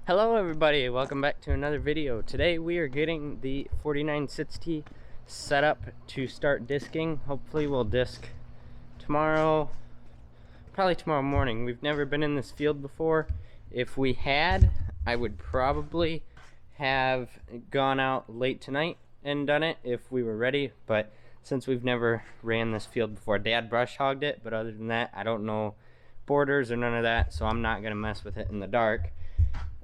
Hello everybody, welcome back to another video. Today we are getting the 4960 set up to start disking. Hopefully we'll disc tomorrow, probably tomorrow morning. We've never been in this field before. If we had, I would probably have gone out late tonight and done it if we were ready, but since we've never ran this field before, Dad brush hogged it, but other than that, I don't know borders or none of that, so I'm not gonna mess with it in the dark.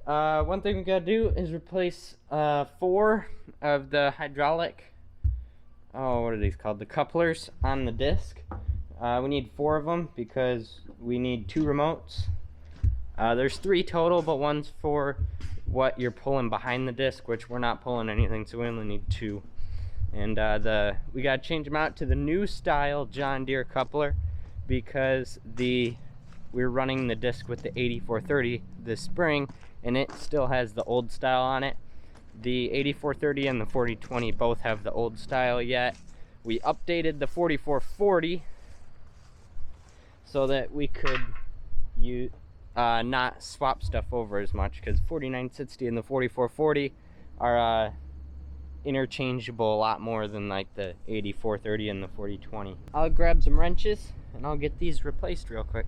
One thing we gotta do is replace 4 of the hydraulic, what are these called? The couplers on the disc. We need 4 of them because we need 2 remotes. There's 3 total, but one's for what you're pulling behind the disc, which we're not pulling anything, so we only need 2. And we gotta change them out to the new style John Deere coupler because we're running the disc with the 8430 this spring, and it still has the old style on it. The 8430 and the 4020 both have the old style yet. We updated the 4440 so that we could not swap stuff over as much, because 4960 and the 4440 are interchangeable a lot more than like the 8430 and the 4020. I'll grab some wrenches and I'll get these replaced real quick.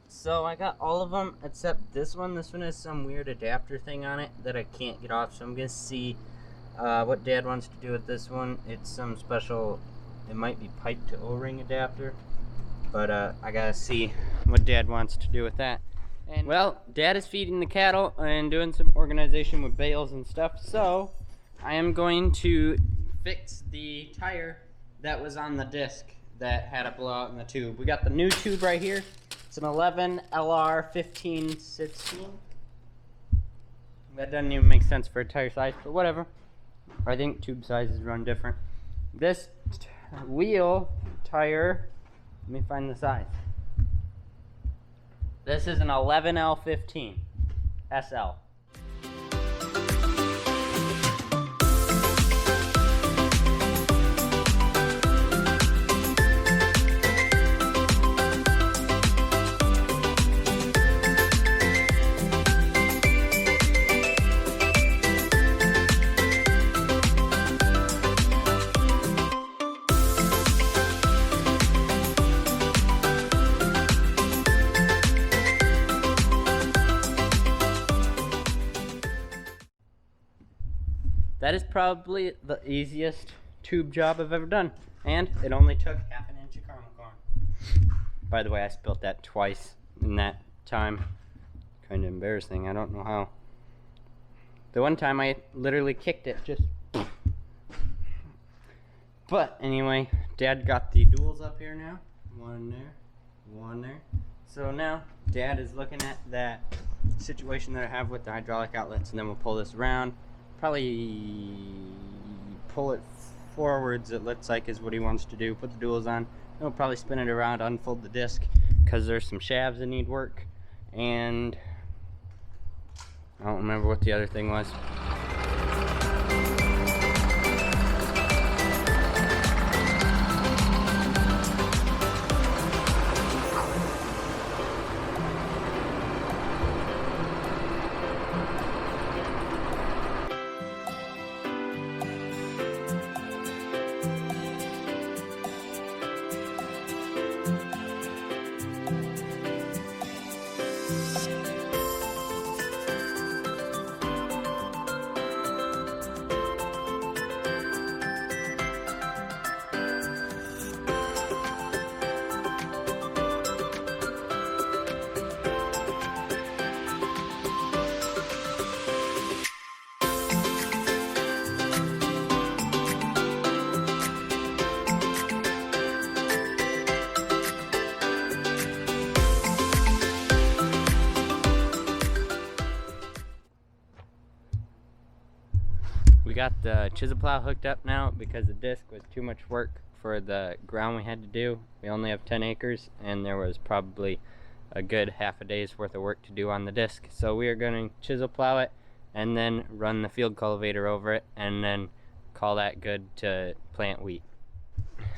So I got all of them except this one. This one has some weird adapter thing on it that I can't get off, so I'm gonna see what Dad wants to do with this one. It's some special, it might be pipe to O-ring adapter, but I gotta see what Dad wants to do with that. And well, Dad is feeding the cattle and doing some organization with bales and stuff, so I am going to fix the tire that was on the disc that had a blowout in the tube. We got the new tube right here. It's an 11 LR 1516. That doesn't even make sense for a tire size, but whatever. I think tube sizes run different. This wheel tire, let me find the size. This is an 11L15 SL. That is probably the easiest tube job I've ever done, and it only took half an inch of caramel corn. By the way, I spilt that twice in that time. Kind of embarrassing, I don't know how. The one time I literally kicked it, just. But anyway, Dad got the duals up here now. One there, one there. So now Dad is looking at that situation that I have with the hydraulic outlets, and then we'll pull this around. Probably pull it forwards, it looks like is what he wants to do. Put the duals on, and we'll probably spin it around, unfold the disc, because there's some shafts that need work, and I don't remember what the other thing was. got the chisel plow hooked up now because the disc was too much work for the ground we had to do. We only have 10 acres and there was probably a good half a day's worth of work to do on the disc. So we are going to chisel plow it and then run the field cultivator over it and then call that good to plant wheat.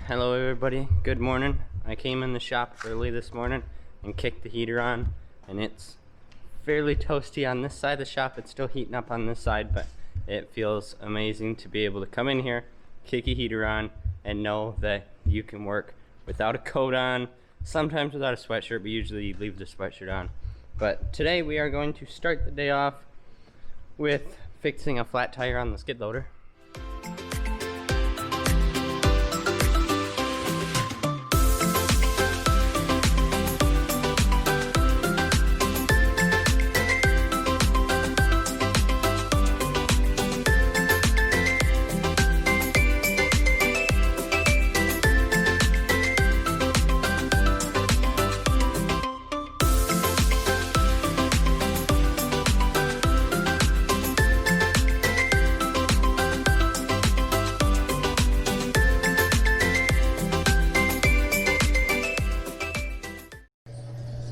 Hello everybody, good morning. I came in the shop early this morning and kicked the heater on, and it's fairly toasty on this side of the shop. It's still heating up on this side, but it feels amazing to be able to come in here, kick a heater on, and know that you can work without a coat on, sometimes without a sweatshirt, but usually you leave the sweatshirt on. But today we are going to start the day off with fixing a flat tire on the skid loader.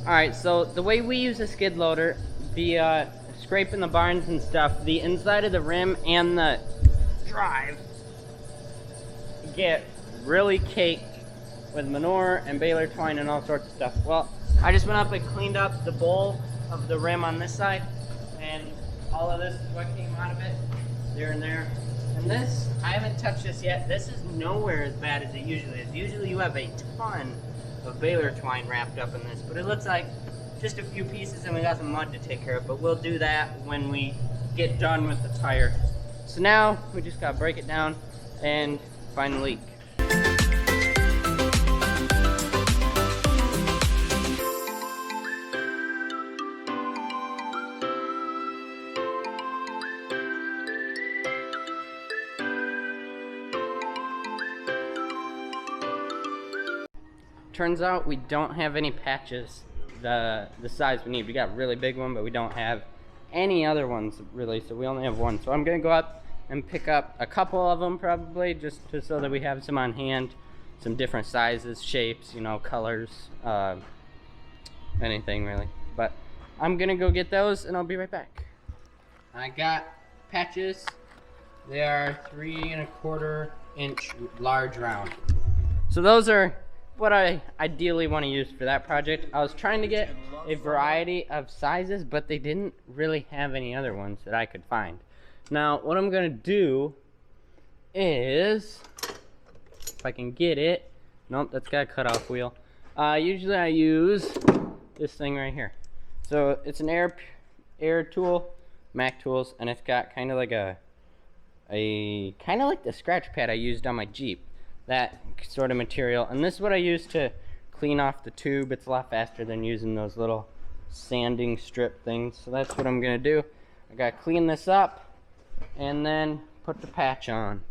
Alright, so the way we use a skid loader, the scraping the barns and stuff, the inside of the rim and the drive get really caked with manure and baler twine and all sorts of stuff. Well, I just went up and cleaned up the bowl of the rim on this side, and all of this is what came out of it, there and there. And this, I haven't touched this yet. This is nowhere as bad as it usually is. Usually you have a ton of baler twine wrapped up in this, but it looks like just a few pieces and we got some mud to take care of, but we'll do that when we get done with the tire. So now we just gotta break it down and find the leak. Turns out we don't have any patches the size we need. We got a really big one, but we don't have any other ones really, so we only have one. So I'm gonna go up and pick up a couple of them probably, just so that we have some on hand, some different sizes, shapes, you know, colors, anything really. But I'm gonna go get those and I'll be right back. I got patches. They are 3¼ inch large round. So those are what I ideally want to use for that project. I was trying to get a variety of sizes, but they didn't really have any other ones that I could find. Now, what I'm gonna do is, if I can get it, nope, that's got a cutoff wheel. Usually I use this thing right here. So it's an air tool, Mac Tools, and it's got kind of like kind of like the scratch pad I used on my Jeep. That sort of material, and this is what I use to clean off the tube. It's a lot faster than using those little sanding strip things, so that's what I'm gonna do. I gotta clean this up and then put the patch on.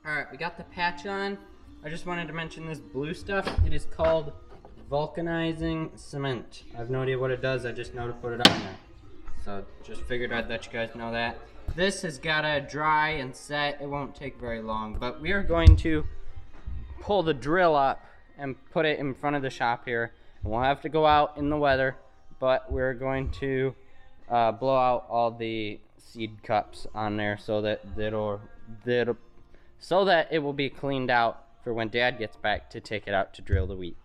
Alright, we got the patch on. I just wanted to mention this blue stuff. It is called vulcanizing cement. I have no idea what it does, I just know to put it on there. So just figured I'd let you guys know that. This has got to dry and set. It won't take very long, but we are going to pull the drill up and put it in front of the shop here. And we'll have to go out in the weather, but we're going to blow out all the seed cups on there so that it will be cleaned out for when Dad gets back to take it out to drill the wheat.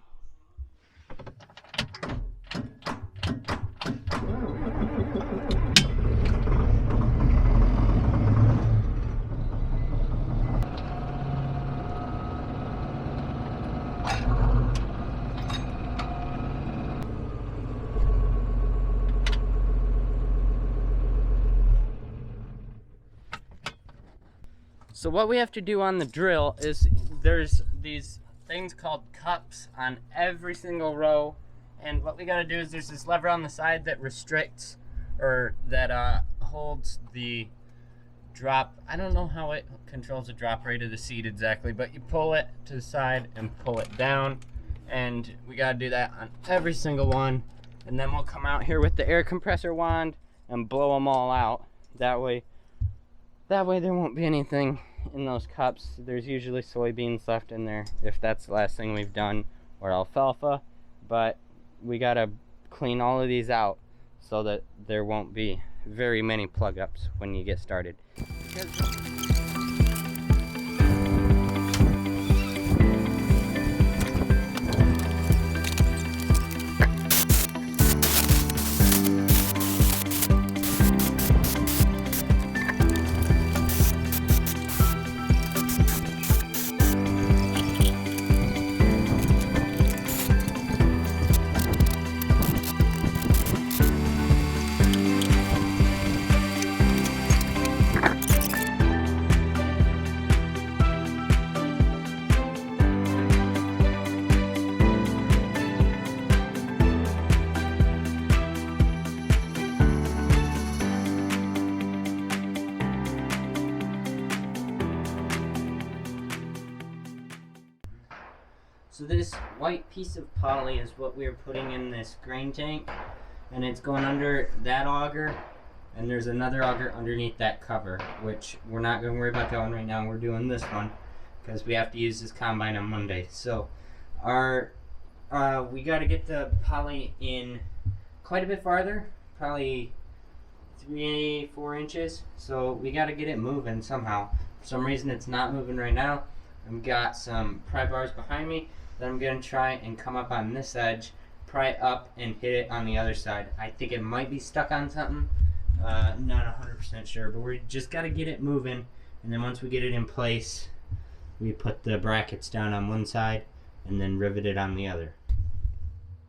So what we have to do on the drill is there's these things called cups on every single row, and what we got to do is there's this lever on the side that restricts, or that holds the drop. I don't know how it controls the drop rate of the seat exactly, but you pull it to the side and pull it down, and we got to do that on every single one. And then we'll come out here with the air compressor wand and blow them all out. That way there won't be anything in those cups. There's usually soybeans left in there if that's the last thing we've done, or alfalfa, but we gotta clean all of these out so that there won't be very many plug ups when you get started. So this white piece of poly is what we're putting in this grain tank, and it's going under that auger, and there's another auger underneath that cover, which we're not going to worry about that one right now. We're doing this one because we have to use this combine on Monday. So we got to get the poly in quite a bit farther, probably 3-4 inches. So we got to get it moving somehow. For some reason it's not moving right now. I've got some pry bars behind me. Then I'm going to try and come up on this edge, pry up and hit it on the other side. I think it might be stuck on something. Not 100% sure, but we just got to get it moving. And then once we get it in place, we put the brackets down on one side and then rivet it on the other.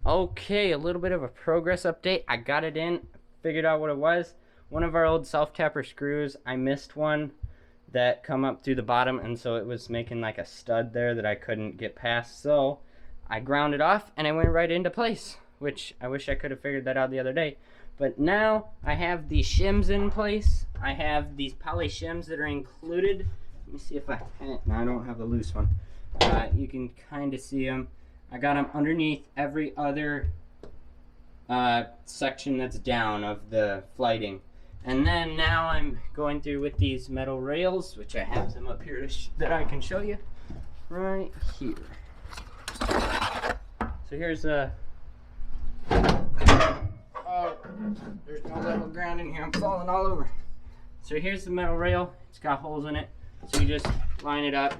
Okay, a little bit of a progress update. I got it in, figured out what it was. One of our old self-tapper screws, I missed one that come up through the bottom, and so it was making like a stud there that I couldn't get past. So I ground it off and it went right into place, which I wish I could have figured that out the other day. But now I have the shims in place. I have these poly shims that are included. Let me see if I can. No, I don't have the loose one. You can kind of see them. I got them underneath every other section that's down of the flighting. And then now I'm going through with these metal rails, which I have them up here that I can show you right here. So here's a, oh, there's no level ground in here, I'm falling all over. So here's the metal rail, it's got holes in it. So you just line it up,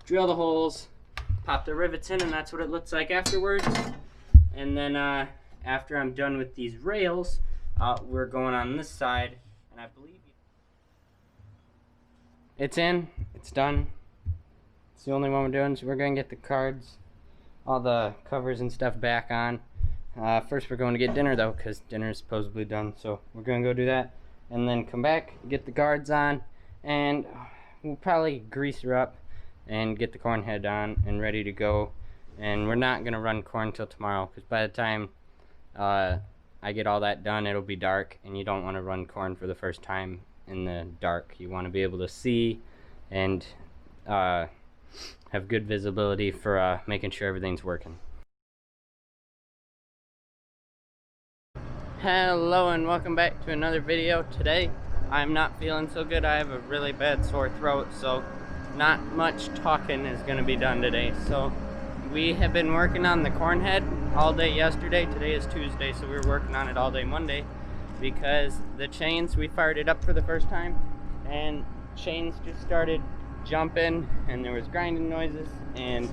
drill the holes, pop the rivets in, and that's what it looks like afterwards. And then after I'm done with these rails, we're going on this side, and I believe it's in, it's done. It's the only one we're doing, so we're going to get the cards, all the covers and stuff back on. First we're going to get dinner though, because dinner is supposedly done, so we're going to go do that, and then come back, get the guards on, and we'll probably grease her up and get the corn head on and ready to go. And we're not going to run corn till tomorrow, because by the time I get all that done, it'll be dark, and you don't want to run corn for the first time in the dark. You want to be able to see and have good visibility for making sure everything's working. Hello and welcome back to another video. Today I'm not feeling so good. I have a really bad sore throat, so not much talking is going to be done today. So we have been working on the corn head all day yesterday. Today is Tuesday, so we were working on it all day Monday because the chains, we fired it up for the first time and chains just started jumping and there was grinding noises, and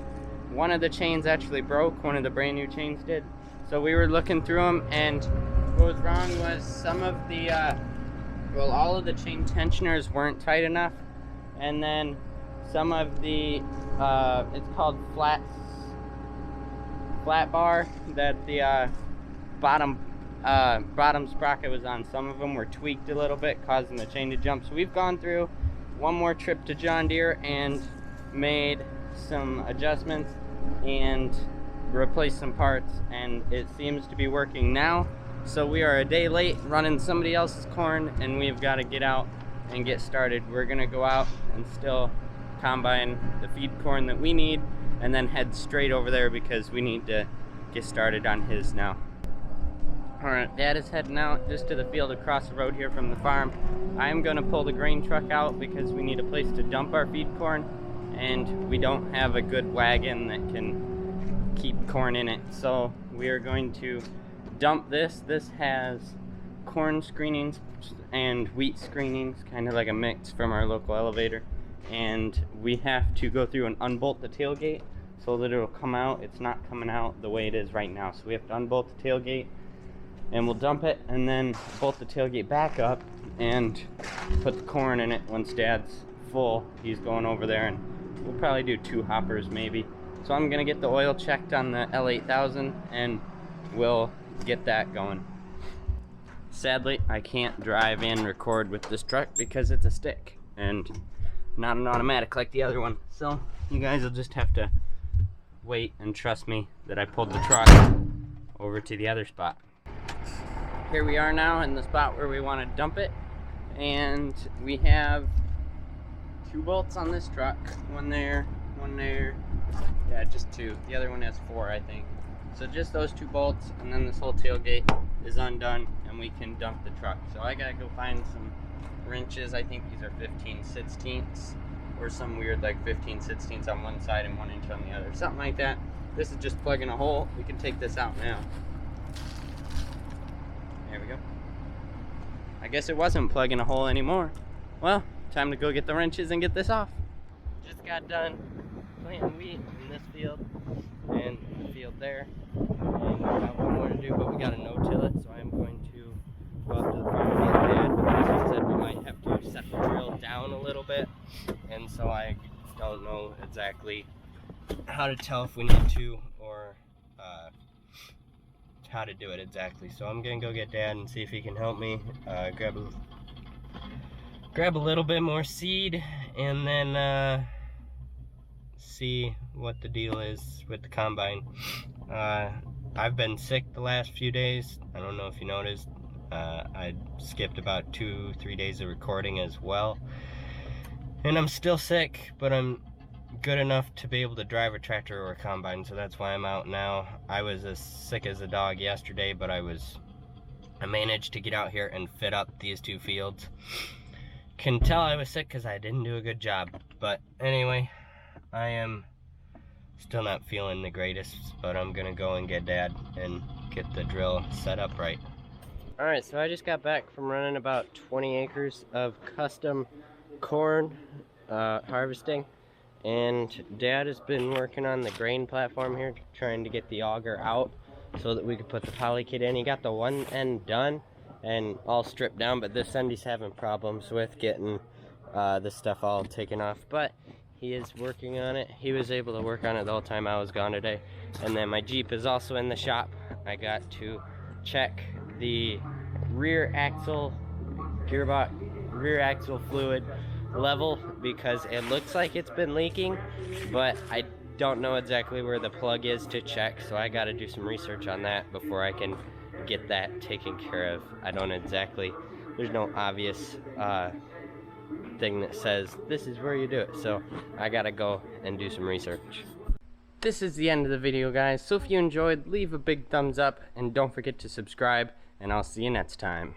one of the chains actually broke. One of the brand new chains did. So we were looking through them, and what was wrong was some of the well, all of the chain tensioners weren't tight enough, and then some of the it's called flat bar that the bottom sprocket was on. Some of them were tweaked a little bit, causing the chain to jump. So we've gone through one more trip to John Deere and made some adjustments. and replace some parts, and it seems to be working now. So we are a day late running somebody else's corn, and we've got to get out and get started. We're gonna go out and still combine the feed corn that we need, and then head straight over there because we need to get started on his now. Alright, Dad is heading out just to the field across the road here from the farm. I'm gonna pull the grain truck out because we need a place to dump our feed corn, and we don't have a good wagon that can keep corn in it. So we are going to dump this. This has corn screenings and wheat screenings, kind of like a mix from our local elevator. And we have to go through and unbolt the tailgate so that it'll come out. It's not coming out the way it is right now. So we have to unbolt the tailgate, and we'll dump it and then bolt the tailgate back up and put the corn in it. Once Dad's full, he's going over there, and we'll probably do 2 hoppers maybe. So I'm gonna get the oil checked on the L8000 and we'll get that going. Sadly, I can't drive and record with this truck because it's a stick and not an automatic like the other one. So you guys will just have to wait and trust me that I pulled the truck over to the other spot. Here we are now in the spot where we want to dump it, and we have 2 bolts on this truck. One there, yeah, just 2. The other one has 4, I think. So just those 2 bolts, and then this whole tailgate is undone, and we can dump the truck. So I gotta go find some wrenches. I think these are 15/16ths, or some weird like 15/16ths on one side and 1 inch on the other, something like that. This is just plugging a hole. We can take this out now. There we go. I guess it wasn't plugging a hole anymore. Well, time to go get the wrenches and get this off. Just got done planting wheat in this field and the field there. And we got one more to do, but we got to no-till it, so I'm going to go up to the farm and get Dad, because he said we might have to set the drill down a little bit, and so I don't know exactly how to tell if we need to, or how to do it exactly. So I'm gonna go get Dad and see if he can help me grab a little bit more seed, and then see what the deal is with the combine. I've been sick the last few days. I don't know if you noticed. I skipped about 2-3 days of recording as well, and I'm still sick, but I'm good enough to be able to drive a tractor or a combine, so that's why I'm out now. I was as sick as a dog yesterday, but I managed to get out here and fit up these 2 fields. Can tell I was sick because I didn't do a good job, but anyway, I am still not feeling the greatest, but I'm gonna go and get Dad and get the drill set up right. Alright, so I just got back from running about 20 acres of custom corn harvesting, and Dad has been working on the grain platform here, trying to get the auger out so that we could put the poly kit in. He got the one end done and all stripped down, but this end he's having problems with getting this stuff all taken off, but he is working on it. He was able to work on it the whole time I was gone today. And then my Jeep is also in the shop. I got to check the rear axle gearbox, rear axle fluid level, because it looks like it's been leaking, but I don't know exactly where the plug is to check, so I got to do some research on that before I can get that taken care of. I don't exactly, there's no obvious thing that says this is where you do it, so I gotta go and do some research. This is the end of the video, guys, so if you enjoyed, leave a big thumbs up and don't forget to subscribe, and I'll see you next time.